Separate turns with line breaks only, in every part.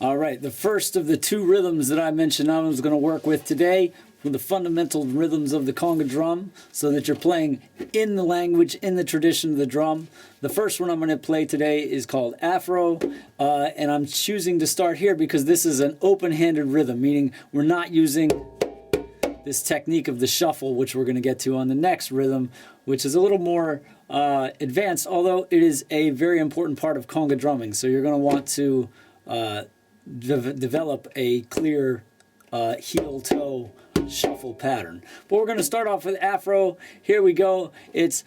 All right, the first of the two rhythms that I mentioned I was going to work with today were the fundamental rhythms of the conga drum, so that you're playing in the language, in the tradition of the drum. The first one I'm going to play today is called Afro, and I'm choosing to start here because this is an open-handed rhythm, meaning we're not using this technique of the shuffle, which we're going to get to on the next rhythm, which is a little more advanced, although it is a very important part of conga drumming. So you're going to want to develop a clear heel-toe shuffle pattern. But we're going to start off with Afro. Here we go. It's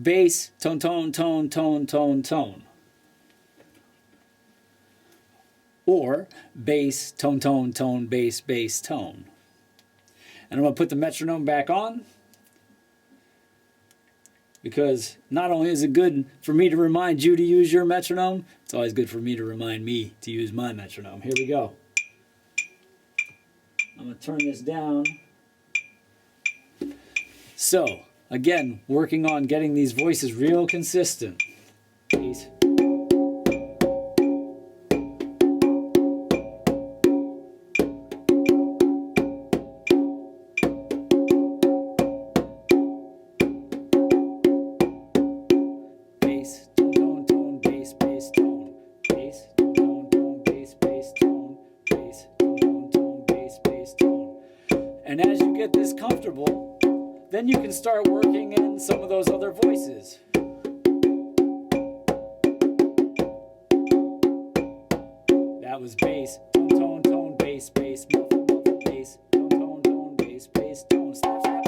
bass, tone, tone, tone, tone, tone, tone. Or bass, tone, tone, tone, bass, bass, tone. And I'm going to put the metronome back on, because not only is it good for me to remind you to use your metronome, it's always good for me to remind me to use my metronome. Here we go. I'm going to turn this down. So, again, working on getting these voices real consistent. Bass. And as you get this comfortable, then you can start working in some of those other voices. That was bass, tone, tone, tone, bass, bass, muffle, muffle, bass, tone, tone, tone, bass, bass, tone, snap, snap.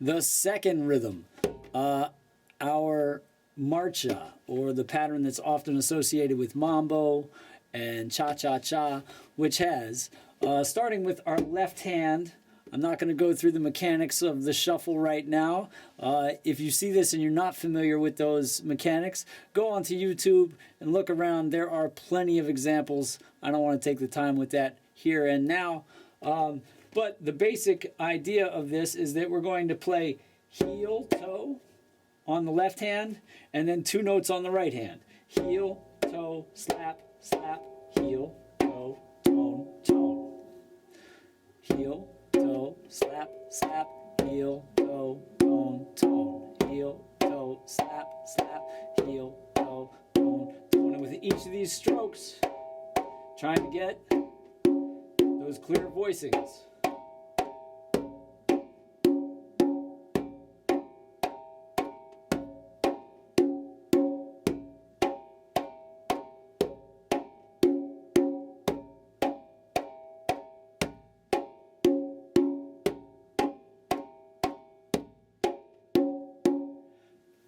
The second rhythm, our marcha, or the pattern that's often associated with mambo and cha-cha-cha, which has, starting with our left hand, I'm not going to go through the mechanics of the shuffle right now. If you see this and you're not familiar with those mechanics, go onto YouTube and look around. There are plenty of examples. I don't want to take the time with that here and now. But the basic idea of this is that we're going to play heel, toe on the left hand, and then two notes on the right hand. Heel, toe, slap, slap, heel, toe, tone, tone. Heel, toe, slap, slap, heel, toe, tone, tone. Heel, toe, slap, slap, heel, toe, tone, tone. And with each of these strokes, trying to get those clear voicings.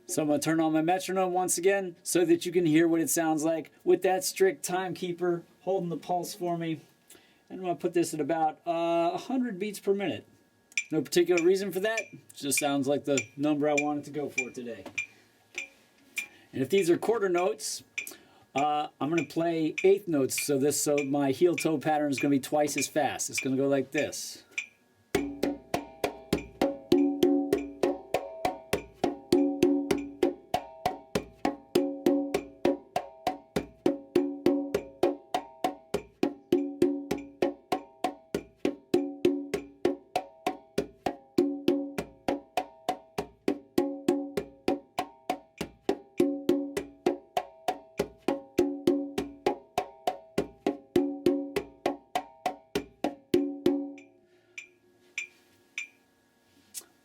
So I'm going to turn on my metronome once again so that you can hear what it sounds like with that strict timekeeper holding the pulse for me. And I'm going to put this at about 100 beats per minute. No particular reason for that. It just sounds like the number I wanted to go for today. And if these are quarter notes, I'm going to play eighth notes. So my heel-toe pattern is going to be twice as fast. It's going to go like this.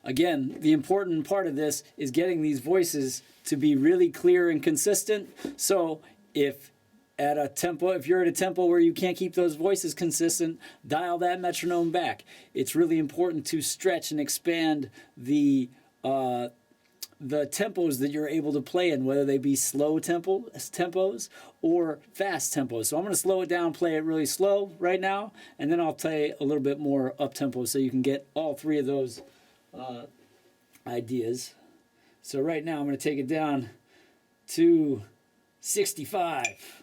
Again, the important part of this is getting these voices to be really clear and consistent. So if you're at a tempo where you can't keep those voices consistent, dial that metronome back. It's really important to stretch and expand the tempos that you're able to play in, whether they be slow tempos or fast tempos. So I'm going to slow it down, play it really slow right now, and then I'll play a little bit more up tempo so you can get all three of those ideas. So right now I'm going to take it down to 65.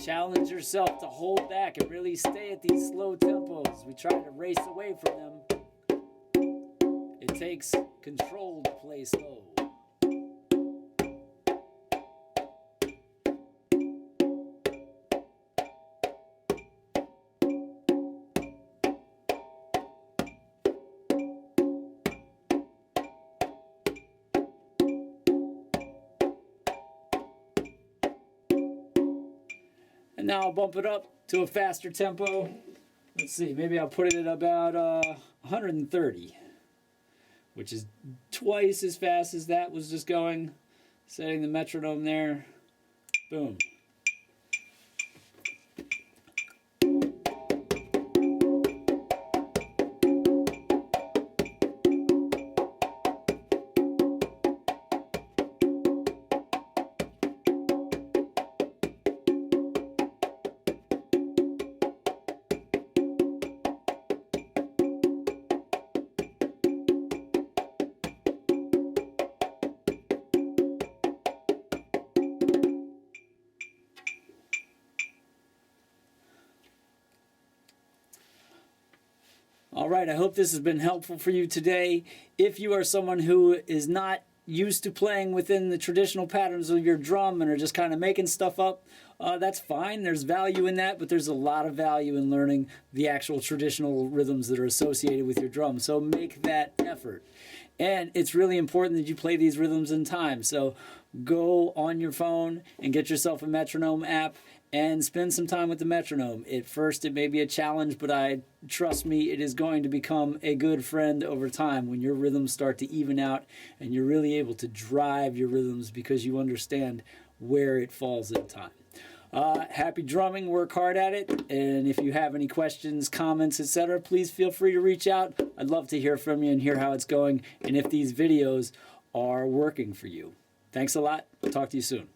challenge yourself to hold back and really stay at these slow tempos. We try to race away from them. It takes control to play slow. And now I'll bump it up to a faster tempo. Let's see, maybe I'll put it at about 130, which is twice as fast as that was just going. Setting the metronome there. Boom. All right, I hope this has been helpful for you today. If you are someone who is not used to playing within the traditional patterns of your drum and are just kind of making stuff up, that's fine. There's value in that, but there's a lot of value in learning the actual traditional rhythms that are associated with your drum. So make that effort. And it's really important that you play these rhythms in time. So go on your phone and get yourself a metronome app and spend some time with the metronome. At first, it may be a challenge, but trust me, it is going to become a good friend over time when your rhythms start to even out and you're really able to drive your rhythms because you understand where it falls in time. Happy drumming, work hard at it, and if you have any questions, comments, etc., please feel free to reach out. I'd love to hear from you and hear how it's going and if these videos are working for you. Thanks a lot. I'll talk to you soon.